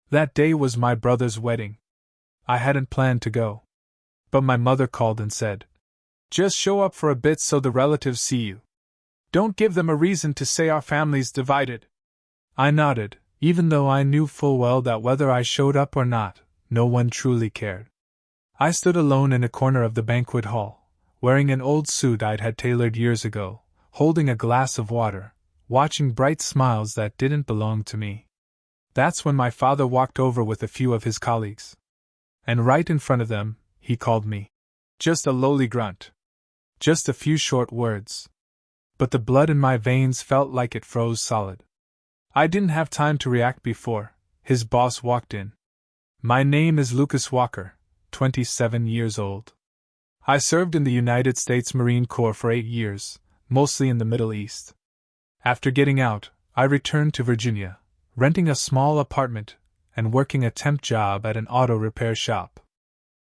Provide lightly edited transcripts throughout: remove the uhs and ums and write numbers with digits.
That day was my brother's wedding. I hadn't planned to go. But my mother called and said, "Just show up for a bit so the relatives see you. Don't give them a reason to say our family's divided." I nodded, even though I knew full well that whether I showed up or not, no one truly cared. I stood alone in a corner of the banquet hall, wearing an old suit I'd had tailored years ago, holding a glass of water, watching bright smiles that didn't belong to me. That's when my father walked over with a few of his colleagues. And right in front of them, he called me just a lowly grunt. Just a few short words. But the blood in my veins felt like it froze solid. I didn't have time to react before his boss walked in. "My name is Lucas Walker, 27 years old. I served in the United States Marine Corps for 8 years, mostly in the Middle East. After getting out, I returned to Virginia, renting a small apartment and working a temp job at an auto repair shop.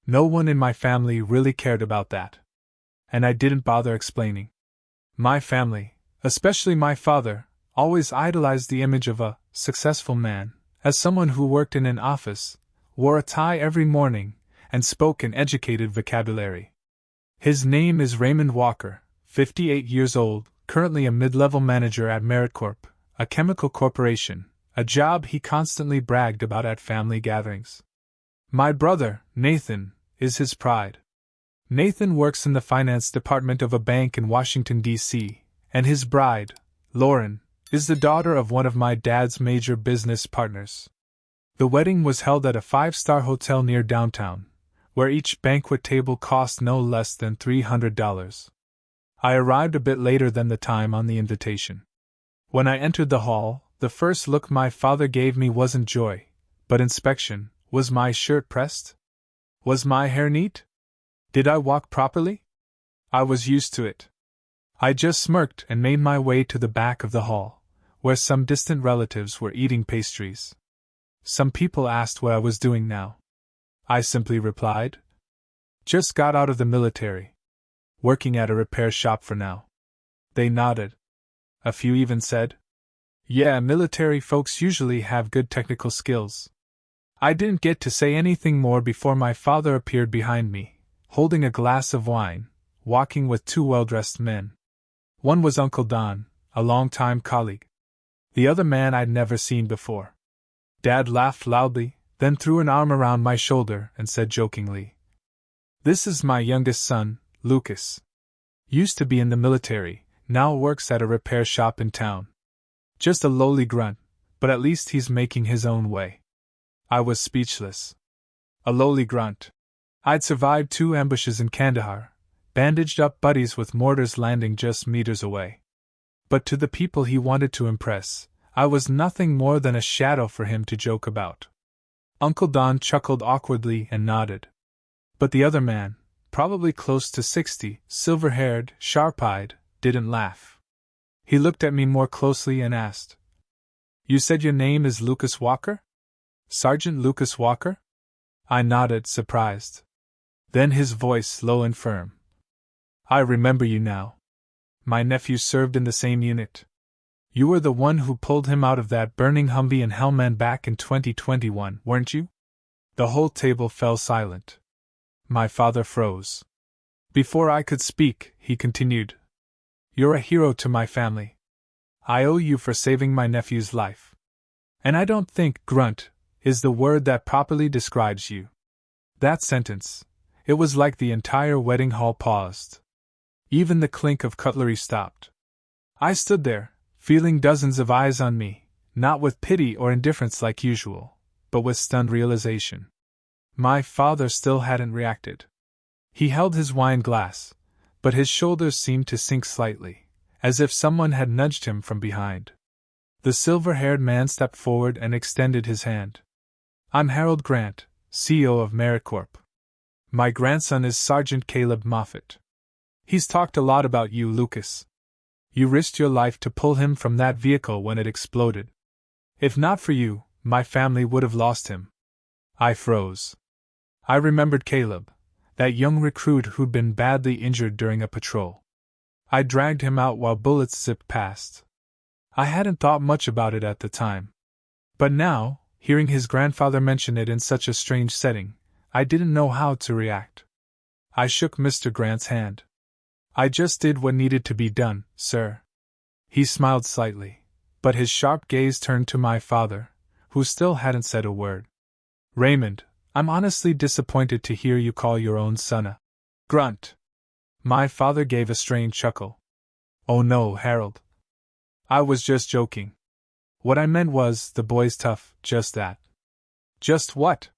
No one in my family really cared about that. And I didn't bother explaining. My family, especially my father, always idolized the image of a successful man as someone who worked in an office, wore a tie every morning, and spoke an educated vocabulary. His name is Raymond Walker, 58 years old, currently a mid-level manager at Meritcorp, a chemical corporation, a job he constantly bragged about at family gatherings. My brother, Nathan, is his pride. Nathan works in the finance department of a bank in Washington, D.C., and his bride, Lauren, is the daughter of one of my dad's major business partners. The wedding was held at a 5-star hotel near downtown, where each banquet table cost no less than $300. I arrived a bit later than the time on the invitation. When I entered the hall, the first look my father gave me wasn't joy, but inspection. Was my shirt pressed? Was my hair neat? Did I walk properly? I was used to it. I just smirked and made my way to the back of the hall, where some distant relatives were eating pastries. Some people asked what I was doing now. I simply replied, "Just got out of the military. Working at a repair shop for now." They nodded. A few even said, "Yeah, military folks usually have good technical skills." I didn't get to say anything more before my father appeared behind me, holding a glass of wine, walking with 2 well-dressed men. One was Uncle Don, a long-time colleague. The other man I'd never seen before. Dad laughed loudly, then threw an arm around my shoulder and said jokingly, "This is my youngest son, Lucas. Used to be in the military, now works at a repair shop in town. Just a lowly grunt, but at least he's making his own way." I was speechless. A lowly grunt. I'd survived 2 ambushes in Kandahar, bandaged up buddies with mortars landing just meters away. But to the people he wanted to impress, I was nothing more than a shadow for him to joke about. Uncle Don chuckled awkwardly and nodded. But the other man, probably close to 60, silver-haired, sharp-eyed, didn't laugh. He looked at me more closely and asked, "You said your name is Lucas Walker? Sergeant Lucas Walker?" I nodded, surprised. Then his voice low and firm. "I remember you now. My nephew served in the same unit. You were the one who pulled him out of that burning Humvee in Helmand back in 2021, weren't you?" The whole table fell silent. My father froze. Before I could speak, he continued, "You're a hero to my family. I owe you for saving my nephew's life. And I don't think grunt is the word that properly describes you." That sentence, it was like the entire wedding hall paused. Even the clink of cutlery stopped. I stood there, feeling dozens of eyes on me, not with pity or indifference like usual, but with stunned realization. My father still hadn't reacted. He held his wine glass, but his shoulders seemed to sink slightly, as if someone had nudged him from behind. The silver-haired man stepped forward and extended his hand. "I'm Harold Grant, CEO of Meritcorp. My grandson is Sergeant Caleb Moffat. He's talked a lot about you, Lucas. You risked your life to pull him from that vehicle when it exploded. If not for you, my family would have lost him." I froze. I remembered Caleb, that young recruit who'd been badly injured during a patrol. I dragged him out while bullets zipped past. I hadn't thought much about it at the time. But now, Hearing his grandfather mention it in such a strange setting, I didn't know how to react. I shook Mr. Grant's hand. I just did what needed to be done, sir. He smiled slightly, but his sharp gaze turned to my father, who still hadn't said a word. Raymond, I'm honestly disappointed to hear you call your own son a grunt. My father gave a strained chuckle. Oh no, Harold. I was just joking. What I meant was, the boy's tough, just that. Just what?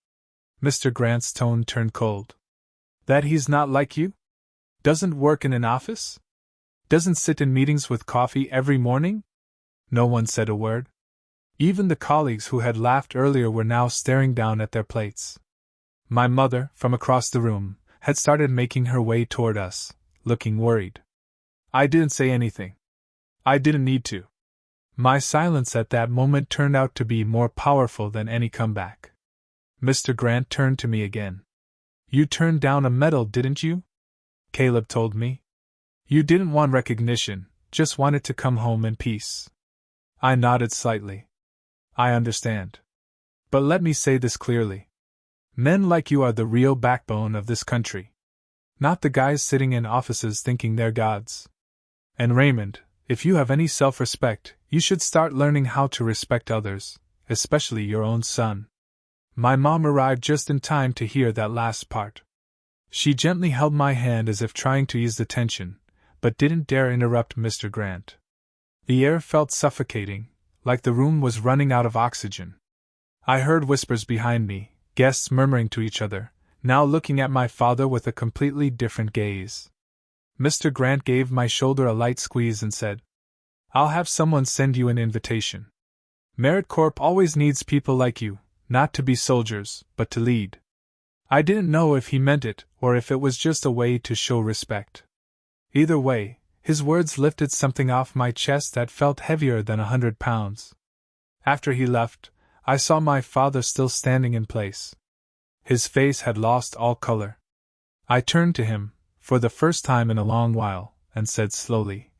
Mr. Grant's tone turned cold. That he's not like you? Doesn't work in an office? Doesn't sit in meetings with coffee every morning? No one said a word. Even the colleagues who had laughed earlier were now staring down at their plates. My mother, from across the room, had started making her way toward us, looking worried. I didn't say anything. I didn't need to. My silence at that moment turned out to be more powerful than any comeback. Mr. Grant turned to me again. You turned down a medal, didn't you? Caleb told me. You didn't want recognition, just wanted to come home in peace. I nodded slightly. I understand. But let me say this clearly. Men like you are the real backbone of this country. Not the guys sitting in offices thinking they're gods. And Raymond, if you have any self-respect, you should start learning how to respect others, especially your own son. My mom arrived just in time to hear that last part. She gently held my hand as if trying to ease the tension, but didn't dare interrupt Mr. Grant. The air felt suffocating, like the room was running out of oxygen. I heard whispers behind me, guests murmuring to each other, now looking at my father with a completely different gaze. Mr. Grant gave my shoulder a light squeeze and said, I'll have someone send you an invitation. Merit Corp always needs people like you, not to be soldiers, but to lead. I didn't know if he meant it or if it was just a way to show respect. Either way, his words lifted something off my chest that felt heavier than 100 pounds. After he left, I saw my father still standing in place. His face had lost all color. I turned to him, for the first time in a long while, and said slowly,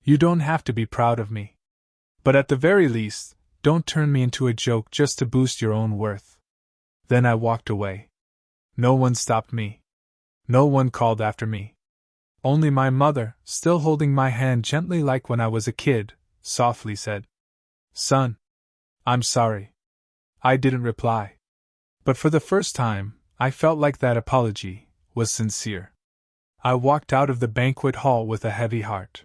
You don't have to be proud of me. But at the very least, don't turn me into a joke just to boost your own worth. Then I walked away. No one stopped me. No one called after me. Only my mother, still holding my hand gently like when I was a kid, softly said, Son, I'm sorry. I didn't reply. But for the first time, I felt like that apology was sincere. I walked out of the banquet hall with a heavy heart.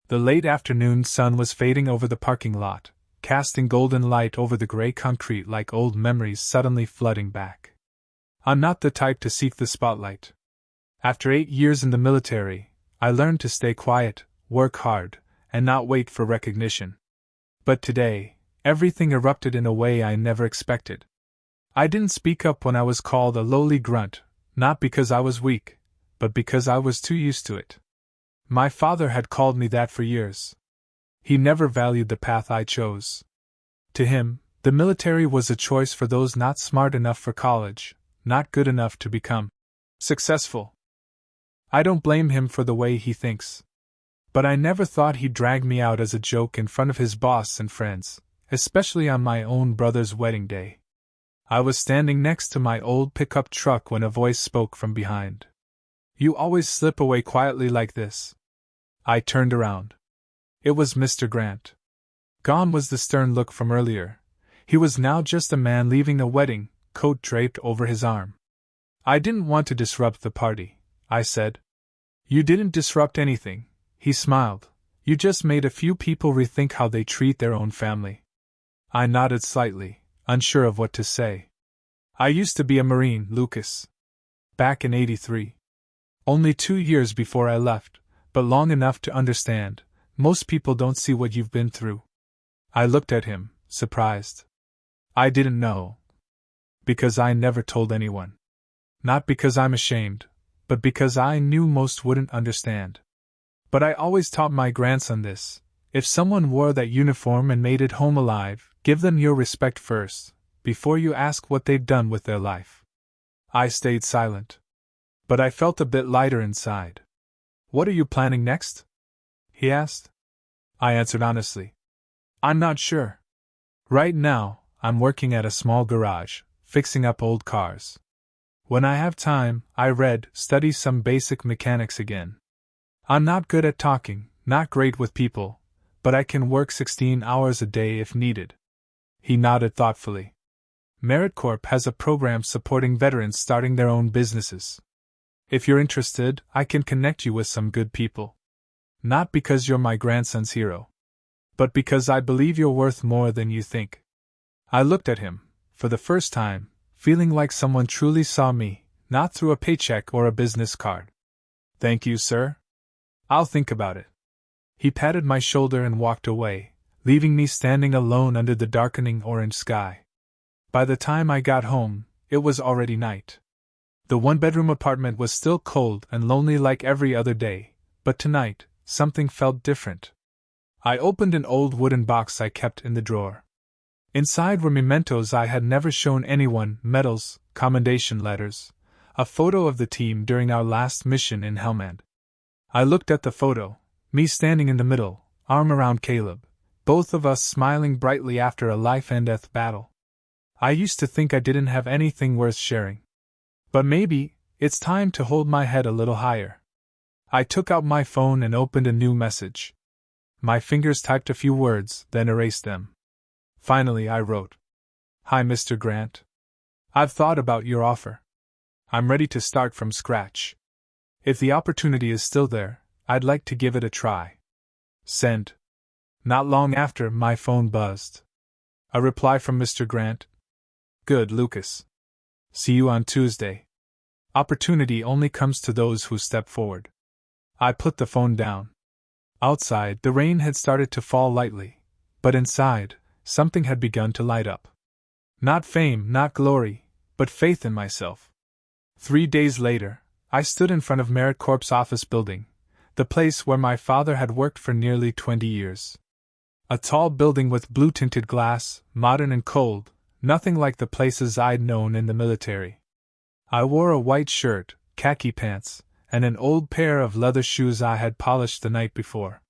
The late afternoon sun was fading over the parking lot, casting golden light over the gray concrete like old memories suddenly flooding back. I'm not the type to seek the spotlight. After 8 years in the military, I learned to stay quiet, work hard, and not wait for recognition. But today, everything erupted in a way I never expected. I didn't speak up when I was called a lowly grunt, not because I was weak, but because I was too used to it. My father had called me that for years. He never valued the path I chose. To him, the military was a choice for those not smart enough for college, not good enough to become successful. I don't blame him for the way he thinks. But I never thought he'd drag me out as a joke in front of his boss and friends, especially on my own brother's wedding day. I was standing next to my old pickup truck when a voice spoke from behind. You always slip away quietly like this. I turned around. It was Mr. Grant. Gone was the stern look from earlier. He was now just a man leaving a wedding, coat draped over his arm. I didn't want to disrupt the party, I said. You didn't disrupt anything, he smiled. You just made a few people rethink how they treat their own family. I nodded slightly, unsure of what to say. I used to be a Marine, Lucas. Back in '83. Only 2 years before I left, but long enough to understand, most people don't see what you've been through. I looked at him, surprised. I didn't know. Because I never told anyone. Not because I'm ashamed, but because I knew most wouldn't understand. But I always taught my grandson this: if someone wore that uniform and made it home alive, give them your respect first, before you ask what they've done with their life. I stayed silent. But I felt a bit lighter inside. What are you planning next? He asked. I answered honestly. I'm not sure. Right now, I'm working at a small garage, fixing up old cars. When I have time, I study some basic mechanics again. I'm not good at talking, not great with people, but I can work 16 hours a day if needed. He nodded thoughtfully. AmeriCorps has a program supporting veterans starting their own businesses. If you're interested, I can connect you with some good people. Not because you're my grandson's hero, but because I believe you're worth more than you think. I looked at him, for the first time, feeling like someone truly saw me, not through a paycheck or a business card. Thank you, sir. I'll think about it. He patted my shoulder and walked away, leaving me standing alone under the darkening orange sky. By the time I got home, it was already night. The one-bedroom apartment was still cold and lonely like every other day, but tonight, something felt different. I opened an old wooden box I kept in the drawer. Inside were mementos I had never shown anyone, medals, commendation letters, a photo of the team during our last mission in Helmand. I looked at the photo, me standing in the middle, arm around Caleb, both of us smiling brightly after a life-and-death battle. I used to think I didn't have anything worth sharing. But maybe, it's time to hold my head a little higher. I took out my phone and opened a new message. My fingers typed a few words, then erased them. Finally, I wrote, "Hi, Mr. Grant. I've thought about your offer. I'm ready to start from scratch. If the opportunity is still there, I'd like to give it a try." Send. Not long after, my phone buzzed. A reply from Mr. Grant. "Good, Lucas. See you on Tuesday. Opportunity only comes to those who step forward." I put the phone down. Outside, the rain had started to fall lightly, but inside, something had begun to light up. Not fame, not glory, but faith in myself. 3 days later, I stood in front of AmeriCorps' office building, the place where my father had worked for nearly 20 years. A tall building with blue-tinted glass, modern and cold, nothing like the places I'd known in the military. I wore a white shirt, khaki pants, and an old pair of leather shoes I had polished the night before.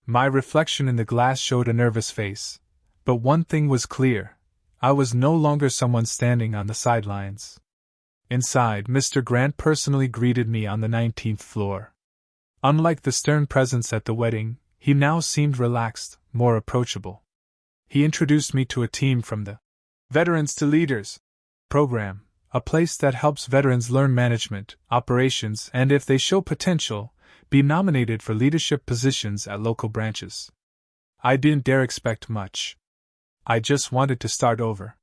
My reflection in the glass showed a nervous face, but one thing was clear: I was no longer someone standing on the sidelines. Inside, Mr. Grant personally greeted me on the 19th floor. Unlike the stern presence at the wedding, he now seemed relaxed, more approachable. He introduced me to a team from the Veterans to Leaders program, a place that helps veterans learn management, operations, and if they show potential, be nominated for leadership positions at local branches. I didn't dare expect much. I just wanted to start over.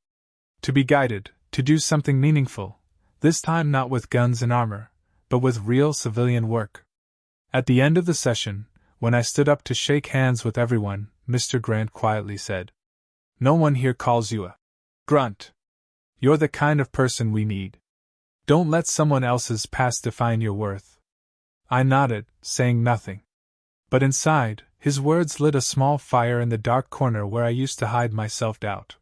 To be guided, to do something meaningful, this time not with guns and armor, but with real civilian work. At the end of the session, when I stood up to shake hands with everyone, Mr. Grant quietly said, "No one here calls you a grunt. You're the kind of person we need. Don't let someone else's past define your worth." I nodded, saying nothing. But inside, his words lit a small fire in the dark corner where I used to hide my self-doubt.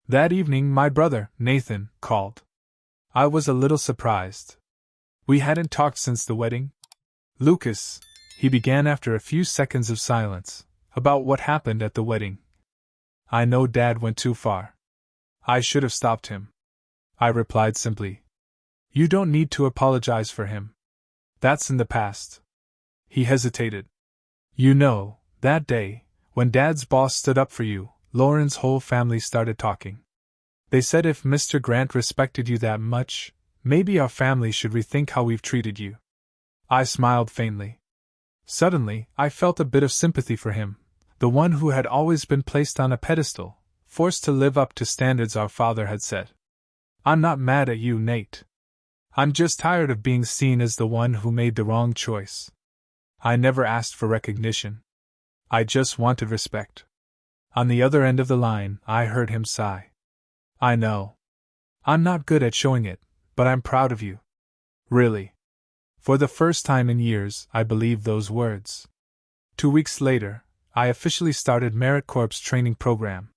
That evening, my brother, Nathan, called. I was a little surprised. We hadn't talked since the wedding. "Lucas," he began after a few seconds of silence, "about what happened at the wedding. I know Dad went too far. I should have stopped him." I replied simply, "You don't need to apologize for him. That's in the past." He hesitated. "You know, that day, when Dad's boss stood up for you, Lauren's whole family started talking. They said if Mr. Grant respected you that much, maybe our family should rethink how we've treated you." I smiled faintly. Suddenly, I felt a bit of sympathy for him, the one who had always been placed on a pedestal, forced to live up to standards our father had set. "I'm not mad at you, Nate. I'm just tired of being seen as the one who made the wrong choice. I never asked for recognition. I just wanted respect." On the other end of the line, I heard him sigh. "I know. I'm not good at showing it, but I'm proud of you. Really." For the first time in years, I believed those words. 2 weeks later, I officially started AmeriCorps' training program.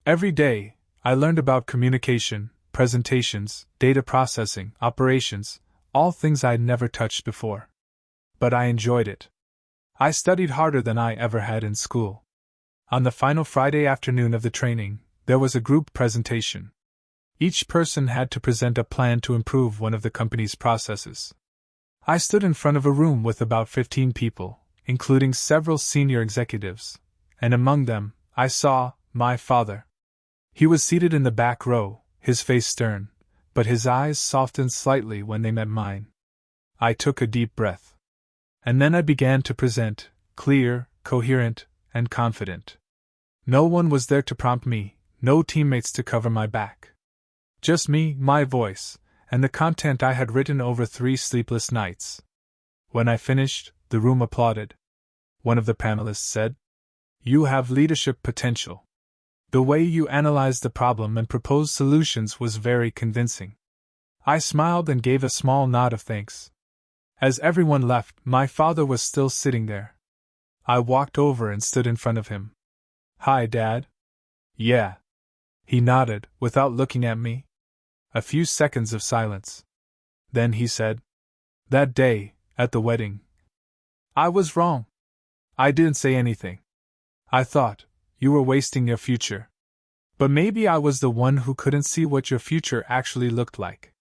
Every day, I learned about communication, presentations, data processing, operations, all things I'd never touched before. But I enjoyed it. I studied harder than I ever had in school. On the final Friday afternoon of the training, There was a group presentation. Each person had to present a plan to improve one of the company's processes. I stood in front of a room with about 15 people, including several senior executives, and among them, I saw my father. He was seated in the back row, his face stern, but his eyes softened slightly when they met mine. I took a deep breath. And then I began to present, clear, coherent, and confident. No one was there to prompt me, no teammates to cover my back. Just me, my voice, and the content I had written over 3 sleepless nights. When I finished, the room applauded. One of the panelists said, "You have leadership potential. The way you analyzed the problem and proposed solutions was very convincing." I smiled and gave a small nod of thanks. As everyone left, my father was still sitting there. I walked over and stood in front of him. "Hi, Dad." "Yeah." He nodded, without looking at me. A few seconds of silence. Then he said, "That day, at the wedding, I was wrong. I didn't say anything. I thought, you were wasting your future. But maybe I was the one who couldn't see what your future actually looked like."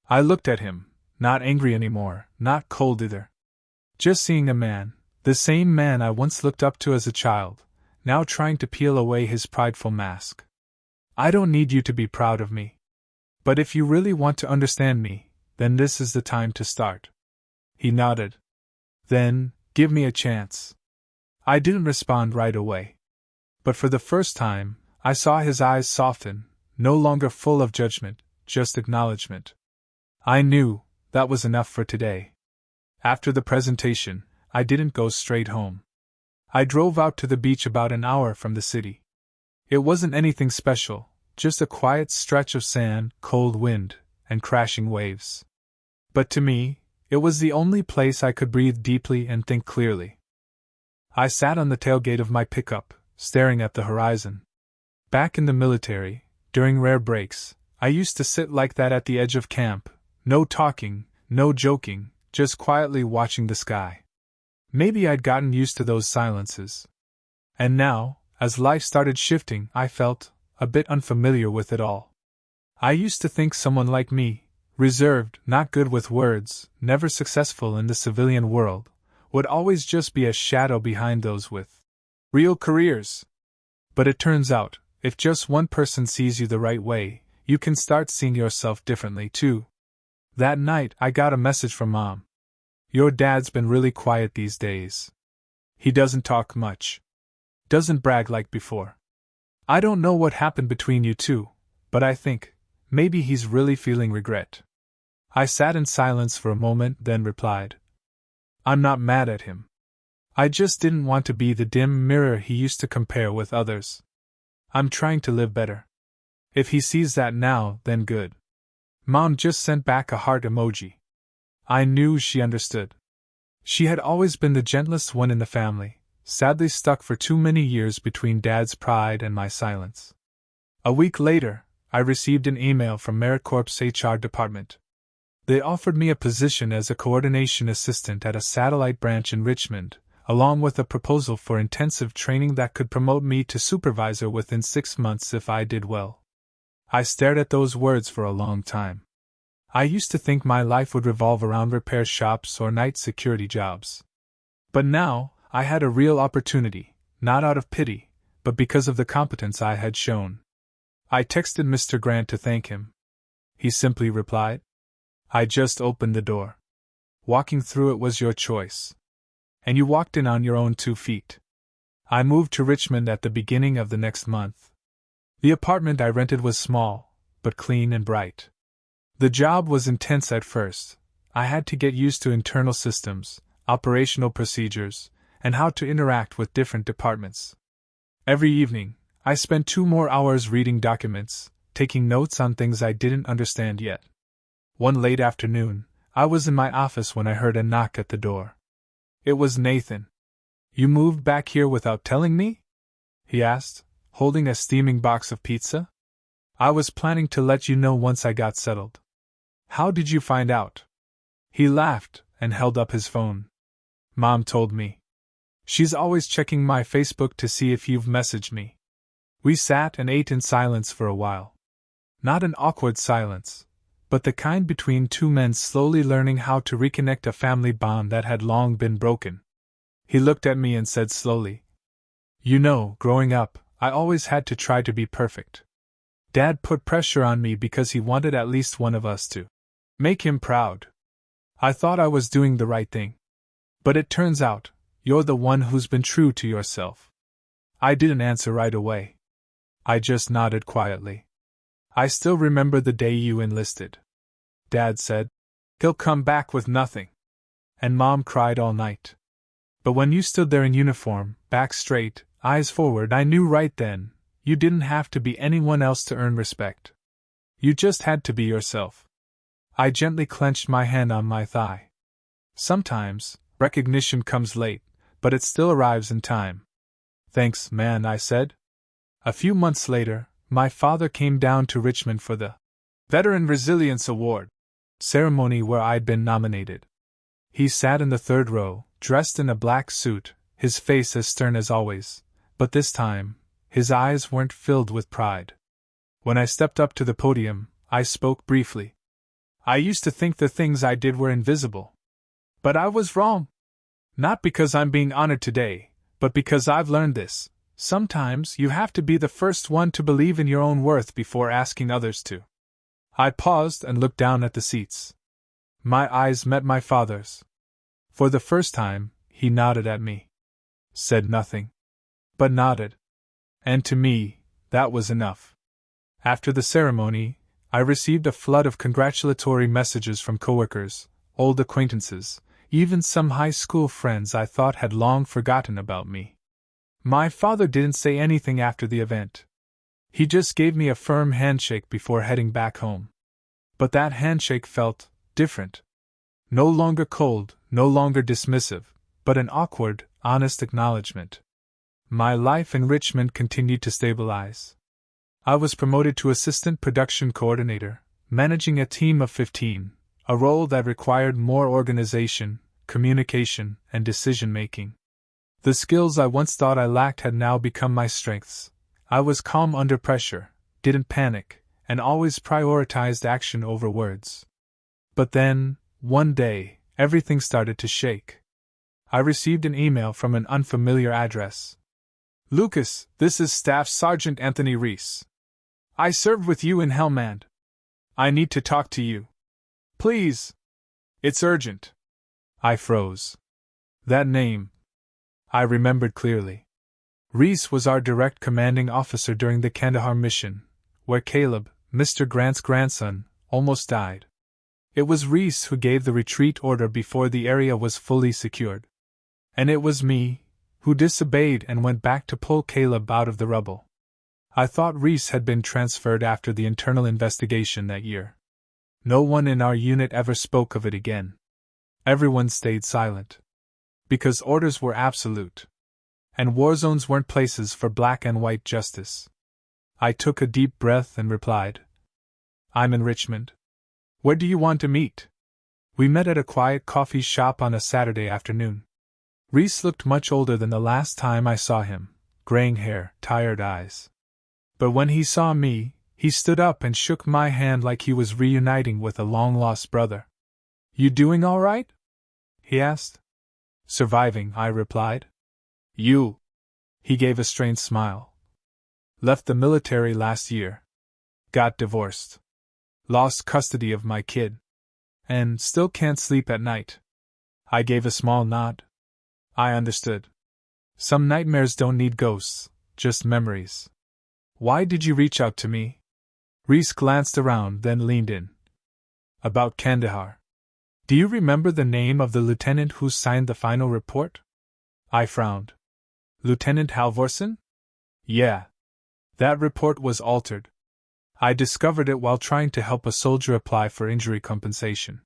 I looked at him, not angry anymore, not cold either. Just seeing a man, the same man I once looked up to as a child, now trying to peel away his prideful mask. "I don't need you to be proud of me. But if you really want to understand me, then this is the time to start." He nodded. "Then, give me a chance." I didn't respond right away. But for the first time, I saw his eyes soften, no longer full of judgment, just acknowledgement. I knew that was enough for today. After the presentation, I didn't go straight home. I drove out to the beach about an hour from the city. It wasn't anything special, just a quiet stretch of sand, cold wind, and crashing waves. But to me, it was the only place I could breathe deeply and think clearly. I sat on the tailgate of my pickup, staring at the horizon. Back in the military, during rare breaks, I used to sit like that at the edge of camp, no talking, no joking, just quietly watching the sky. Maybe I'd gotten used to those silences. And now, as life started shifting, I felt a bit unfamiliar with it all. I used to think someone like me, reserved, not good with words, never successful in the civilian world, would always just be a shadow behind those with real careers. But it turns out, if just one person sees you the right way, you can start seeing yourself differently too. That night, I got a message from Mom. "Your dad's been really quiet these days. He doesn't talk much. Doesn't brag like before. I don't know what happened between you two, but I think, maybe he's really feeling regret." I sat in silence for a moment, then replied, "I'm not mad at him. I just didn't want to be the dim mirror he used to compare with others. I'm trying to live better. If he sees that now, then good." Mom just sent back a heart emoji. I knew she understood. She had always been the gentlest one in the family, sadly stuck for too many years between Dad's pride and my silence. A week later, I received an email from AmeriCorp's HR department. They offered me a position as a coordination assistant at a satellite branch in Richmond, along with a proposal for intensive training that could promote me to supervisor within 6 months if I did well. I stared at those words for a long time. I used to think my life would revolve around repair shops or night security jobs. But now, I had a real opportunity, not out of pity, but because of the competence I had shown. I texted Mr. Grant to thank him. He simply replied, "I just opened the door. Walking through it was your choice. And you walked in on your own 2 feet." I moved to Richmond at the beginning of the next month. The apartment I rented was small, but clean and bright. The job was intense at first. I had to get used to internal systems, operational procedures, and how to interact with different departments. Every evening, I spent 2 more hours reading documents, taking notes on things I didn't understand yet. One late afternoon, I was in my office when I heard a knock at the door. It was Nathan. "You moved back here without telling me?" he asked, holding a steaming box of pizza. "I was planning to let you know once I got settled." "How did you find out?" He laughed and held up his phone. "Mom told me. She's always checking my Facebook to see if you've messaged me." We sat and ate in silence for a while. Not an awkward silence, but the kind between two men slowly learning how to reconnect a family bond that had long been broken. He looked at me and said slowly, "You know, growing up, I always had to try to be perfect. Dad put pressure on me because he wanted at least one of us to make him proud. I thought I was doing the right thing. But it turns out, you're the one who's been true to yourself." I didn't answer right away. I just nodded quietly. "I still remember the day you enlisted. Dad said, 'He'll come back with nothing.' And Mom cried all night. But when you stood there in uniform, back straight, eyes forward, I knew right then, you didn't have to be anyone else to earn respect. You just had to be yourself." I gently clenched my hand on my thigh. Sometimes, recognition comes late, but it still arrives in time. "Thanks, man," I said. A few months later, my father came down to Richmond for the Veteran Resilience Award ceremony where I'd been nominated. He sat in the third row, dressed in a black suit, his face as stern as always, but this time, his eyes weren't filled with pride. When I stepped up to the podium, I spoke briefly. "I used to think the things I did were invisible. But I was wrong. Not because I'm being honored today, but because I've learned this. Sometimes you have to be the first one to believe in your own worth before asking others to." I paused and looked down at the seats. My eyes met my father's. For the first time, he nodded at me. Said nothing. But nodded. And to me, that was enough. After the ceremony, I received a flood of congratulatory messages from coworkers, old acquaintances, even some high school friends I thought had long forgotten about me. My father didn't say anything after the event. He just gave me a firm handshake before heading back home. But that handshake felt different. No longer cold, no longer dismissive, but an awkward, honest acknowledgement. My life in Richmond continued to stabilize. I was promoted to assistant production coordinator, managing a team of 15, a role that required more organization, communication, and decision-making. The skills I once thought I lacked had now become my strengths. I was calm under pressure, didn't panic, and always prioritized action over words. But then, one day, everything started to shake. I received an email from an unfamiliar address. "Lucas, this is Staff Sergeant Anthony Reese. I served with you in Helmand. I need to talk to you. Please. It's urgent." I froze. That name. I remembered clearly. Reese was our direct commanding officer during the Kandahar mission, where Caleb, Mr. Grant's grandson, almost died. It was Reese who gave the retreat order before the area was fully secured. And it was me, who disobeyed and went back to pull Caleb out of the rubble. I thought Reese had been transferred after the internal investigation that year. No one in our unit ever spoke of it again. Everyone stayed silent. Because orders were absolute. And war zones weren't places for black and white justice. I took a deep breath and replied, "I'm in Richmond. Where do you want to meet?" We met at a quiet coffee shop on a Saturday afternoon. Reese looked much older than the last time I saw him, graying hair, tired eyes. But when he saw me, he stood up and shook my hand like he was reuniting with a long-lost brother. "You doing all right?" he asked. "Surviving," I replied. "You?" He gave a strained smile. "Left the military last year. Got divorced. Lost custody of my kid. And still can't sleep at night." I gave a small nod. I understood. Some nightmares don't need ghosts, just memories. "Why did you reach out to me?" Reese glanced around, then leaned in. "About Kandahar. Do you remember the name of the lieutenant who signed the final report?" I frowned. "Lieutenant Halvorsen?" "Yeah. That report was altered. I discovered it while trying to help a soldier apply for injury compensation.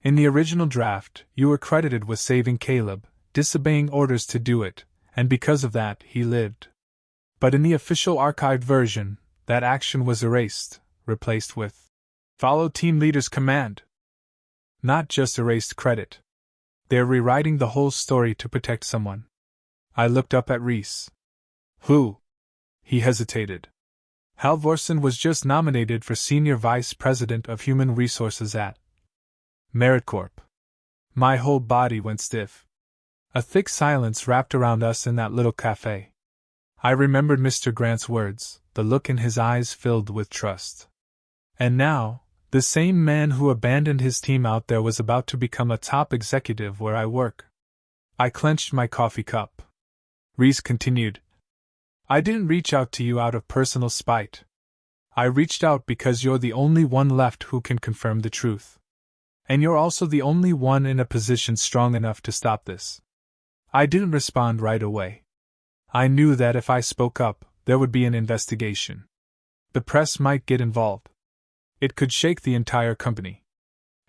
In the original draft, you were credited with saving Caleb, disobeying orders to do it, and because of that, he lived. But in the official archived version, that action was erased, replaced with "Follow team leader's command." Not just erased credit. They're rewriting the whole story to protect someone. I looked up at Reese. "Who?" He hesitated. Halvorsen was just nominated for Senior Vice President of Human Resources at MeritCorp. My whole body went stiff. A thick silence wrapped around us in that little cafe. I remembered Mr. Grant's words, the look in his eyes filled with trust. And now, the same man who abandoned his team out there was about to become a top executive where I work. I clenched my coffee cup. Reese continued. I didn't reach out to you out of personal spite. I reached out because you're the only one left who can confirm the truth. And you're also the only one in a position strong enough to stop this. I didn't respond right away. I knew that if I spoke up, there would be an investigation. The press might get involved. It could shake the entire company.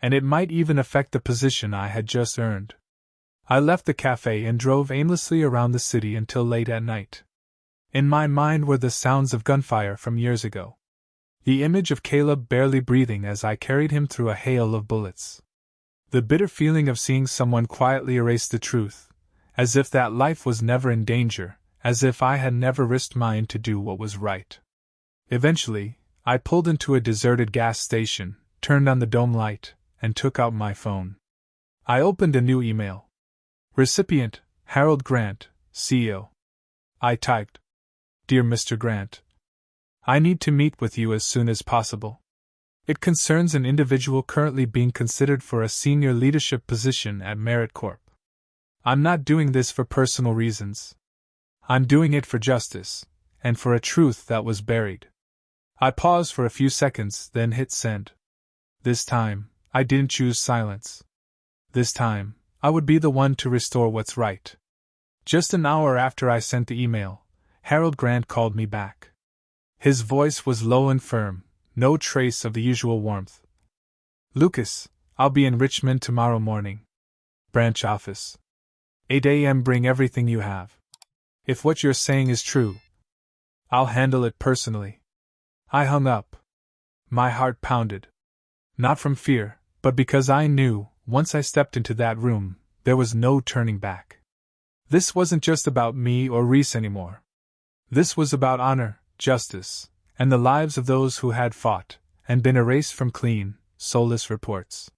And it might even affect the position I had just earned. I left the cafe and drove aimlessly around the city until late at night. In my mind were the sounds of gunfire from years ago. The image of Caleb barely breathing as I carried him through a hail of bullets. The bitter feeling of seeing someone quietly erase the truth, as if that life was never in danger, as if I had never risked mine to do what was right. Eventually, I pulled into a deserted gas station, turned on the dome light, and took out my phone. I opened a new email. Recipient, Harold Grant, CEO. I typed. Dear Mr. Grant, I need to meet with you as soon as possible. It concerns an individual currently being considered for a senior leadership position at MeritCorp. I'm not doing this for personal reasons. I'm doing it for justice, and for a truth that was buried. I paused for a few seconds, then hit send. This time, I didn't choose silence. This time, I would be the one to restore what's right. Just an hour after I sent the email, Harold Grant called me back. His voice was low and firm, no trace of the usual warmth. Lucas, I'll be in Richmond tomorrow morning. Branch office. 8 a.m. Bring everything you have. If what you're saying is true, I'll handle it personally. I hung up. My heart pounded. Not from fear, but because I knew, once I stepped into that room, there was no turning back. This wasn't just about me or Reese anymore. This was about honor, justice, and the lives of those who had fought, and been erased from clean, soulless reports.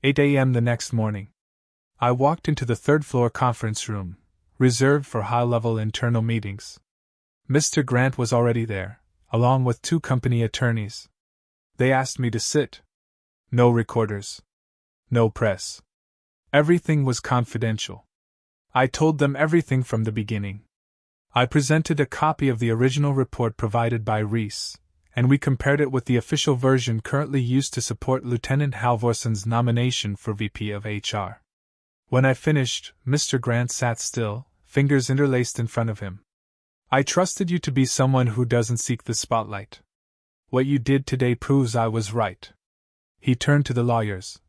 8 a.m. the next morning. I walked into the third-floor conference room, reserved for high-level internal meetings. Mr. Grant was already there, along with 2 company attorneys. They asked me to sit. No recorders. No press. Everything was confidential. I told them everything from the beginning. I presented a copy of the original report provided by Reese, and we compared it with the official version currently used to support Lieutenant Halvorsen's nomination for VP of HR. When I finished, Mr. Grant sat still, fingers interlaced in front of him. I trusted you to be someone who doesn't seek the spotlight. What you did today proves I was right. He turned to the lawyers.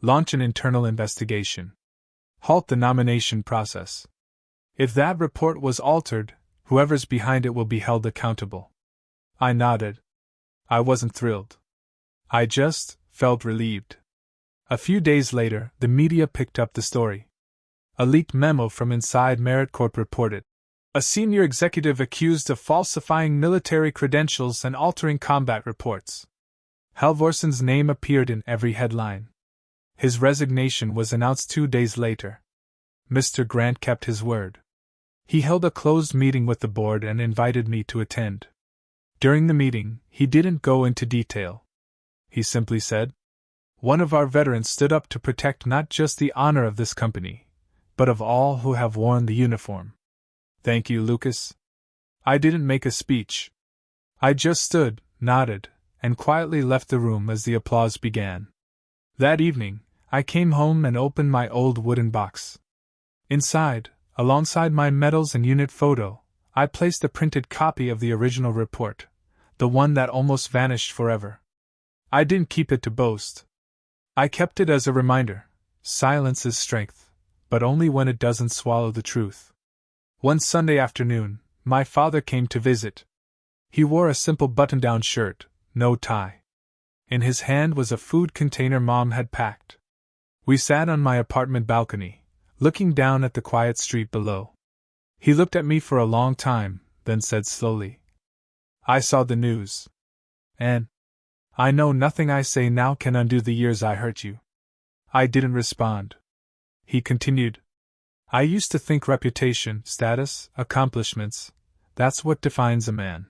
Launch an internal investigation. Halt the nomination process. If that report was altered, whoever's behind it will be held accountable. I nodded. I wasn't thrilled. I just felt relieved. A few days later, the media picked up the story. A leaked memo from inside MeritCorp reported. A senior executive accused of falsifying military credentials and altering combat reports. Halvorsen's name appeared in every headline. His resignation was announced 2 days later. Mr. Grant kept his word. He held a closed meeting with the board and invited me to attend. During the meeting, he didn't go into detail. He simply said, "One of our veterans stood up to protect not just the honor of this company, but of all who have worn the uniform. Thank you, Lucas." I didn't make a speech. I just stood, nodded, and quietly left the room as the applause began. That evening, I came home and opened my old wooden box. Inside, alongside my medals and unit photo, I placed a printed copy of the original report, the one that almost vanished forever. I didn't keep it to boast. I kept it as a reminder. Silence is strength, but only when it doesn't swallow the truth. One Sunday afternoon, my father came to visit. He wore a simple button-down shirt, no tie. In his hand was a food container Mom had packed. We sat on my apartment balcony, looking down at the quiet street below. He looked at me for a long time, then said slowly, I saw the news. And I know nothing I say now can undo the years I hurt you. I didn't respond. He continued, I used to think reputation, status, accomplishments, that's what defines a man.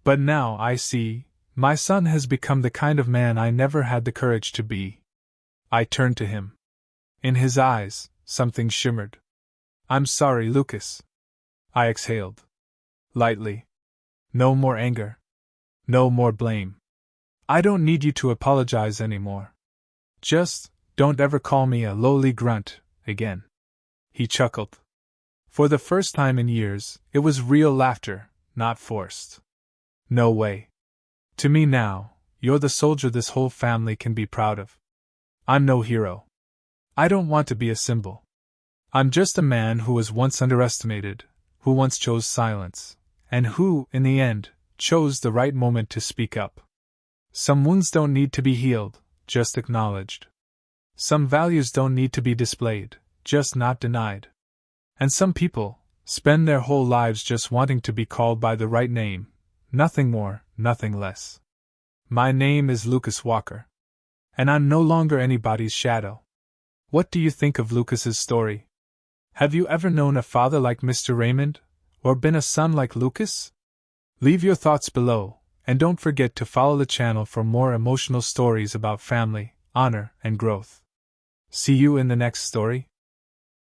But now I see, my son has become the kind of man I never had the courage to be. I turned to him. In his eyes, something shimmered. I'm sorry, Lucas. I exhaled. Lightly. No more anger. No more blame. I don't need you to apologize anymore. Just, don't ever call me a lowly grunt, again. He chuckled. For the first time in years, it was real laughter, not forced. No way. To me now, you're the soldier this whole family can be proud of. I'm no hero. I don't want to be a symbol. I'm just a man who was once underestimated, who once chose silence, and who, in the end, chose the right moment to speak up. Some wounds don't need to be healed, just acknowledged. Some values don't need to be displayed, just not denied. And some people spend their whole lives just wanting to be called by the right name, nothing more, nothing less. My name is Lucas Walker. And I'm no longer anybody's shadow. What do you think of Lucas's story? Have you ever known a father like Mr. Raymond, or been a son like Lucas? Leave your thoughts below, and don't forget to follow the channel for more emotional stories about family, honor, and growth. See you in the next story.